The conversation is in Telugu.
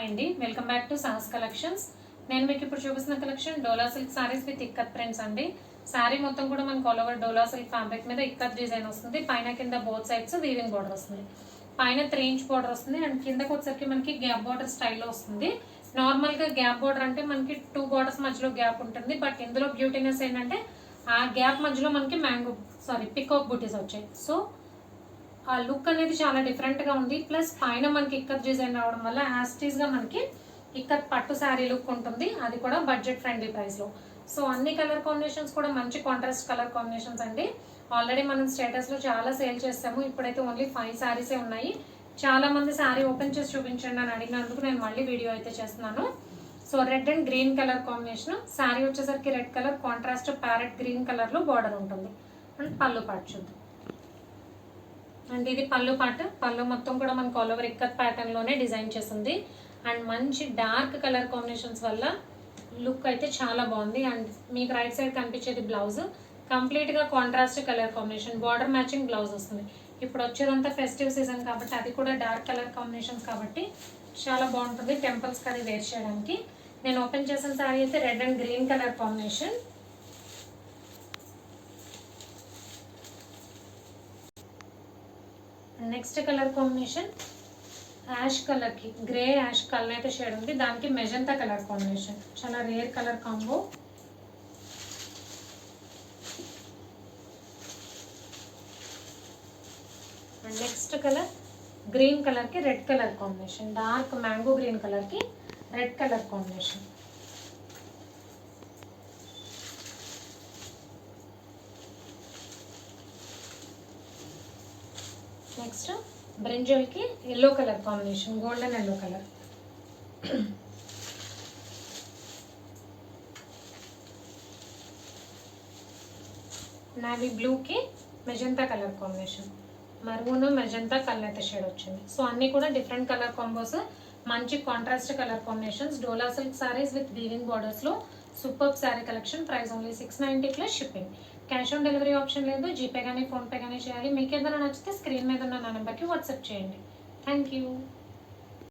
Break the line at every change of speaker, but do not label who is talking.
అండి, welcome back to Sahas collections. నేను మీకు ఇప్పుడు చూపిస్తున్న collection dola silk sarees with ikat prints అండి. సారీ మొత్తం కూడా మనకు ఆల్ ఓవర్ డోలా సిల్క్ ఫ్యాబ్రిక్ మీద ఇక్కత్ డిజైన్ వస్తుంది. పైన కింద బోత్ సైడ్స్ వీవింగ్ బోర్డర్ వస్తుంది. పైన 3 ఇంచ్ బోర్డర్ వస్తుంది అండ్ కిందకి వచ్చేసరికి మనకి గ్యాప్ బోర్డర్ స్టైల్లో వస్తుంది. నార్మల్ గా గ్యాప్ బోర్డర్ అంటే మనకి 2 బోర్డర్స్ మధ్యలో గ్యాప్ ఉంటుంది. బట్ ఇందులో బ్యూటీనెస్ ఏంటంటే ఆ గ్యాప్ మధ్యలో మనకి పికాక్ బూటీస్ వచ్చాయి. సో ఆ లుక్ అనేది చాలా డిఫరెంట్ గా ఉంది. ప్లస్ పైన మనకి ఇక్కత్ డిజైన్ రావడం వల్ల యాస్టీస్ గా మనకి ఇక్కత్ పట్టు శారీ లుక్ ఉంటుంది. అది కూడా బడ్జెట్ ఫ్రెండ్లీ ప్రైస్ లో. సో అన్ని కలర్ కాంబినేషన్స్ కూడా మంచి కాంట్రాస్ట్ కలర్ కాంబినేషన్స్ అండి. ఆల్రెడీ మనం స్టేటస్ లో చాలా సేల్ చేస్తాము. ఇప్పుడైతే ఓన్లీ 5 శారీసే ఉన్నాయి. చాలా మంది శారీ ఓపెన్ చేసి చూపించండి అని అడిగినందుకు నేను మళ్ళీ వీడియో అయితే చేస్తున్నాను. So red and green colour combination. Saree వచ్చేసరికి red colour contrast parrot green colour లో బార్డర్ ఉంటుంది. అండ్ పళ్ళు పాటు చూద్దాం. అండ్ ఇది పళ్ళు పార్ట్. పళ్ళు మొత్తం కూడా మనకు ఆల్ ఓవర్ ఇక్కత్ ప్యాటర్న్ లోనే డిజైన్ చేసింది. అండ్ మంచి డార్క్ కలర్ కాంబినేషన్స్ వల్ల లుక్ అయితే చాలా బాగుంది. అండ్ మీకు రైట్ సైడ్ కనిపించేది బ్లౌజ్ కంప్లీట్ గా contrast colour combination, border matching blouse వస్తుంది. ఇప్పుడు వచ్చేదంతా ఫెస్టివ్ సీజన్ కాబట్టి అది కూడా డార్క్ కలర్ కాంబినేషన్స్ కాబట్టి చాలా బాగుంటుంది టెంపుల్స్ కి అది వేర్ చేయడానికి. నేను ఓపెన్ చేసిన సారీ అయితే red and green colour combination. Next colour combination ash colour కి గ్రే యాష్ కలర్ అయితే షేడ్ ఉంది. దానికి మెజంతా కలర్ కాంబినేషన్, చాలా rare colour combo. And next colour green colour కి red colour combination, dark mango green colour కి red colour combination. Next brinjal కి yellow colour combination, golden yellow colour. Navy blue కి magenta colour combination, maroon magenta colour అయితే షేడ్ వచ్చింది. సో అన్ని కూడా డిఫరెంట్ కలర్ కాంబోస్, మంచి contrast colour combinations. Dola silk sarees with weaving borders లో super saree collection. Price only 690 plus shipping. Cash on delivery option లేదు. జీపే కానీ ఫోన్పే కానీ చేయాలి. మీకు ఏదైనా నచ్చితే స్క్రీన్ మీద ఉన్న నా నెంబర్కి వాట్సాప్ చేయండి. Thank you.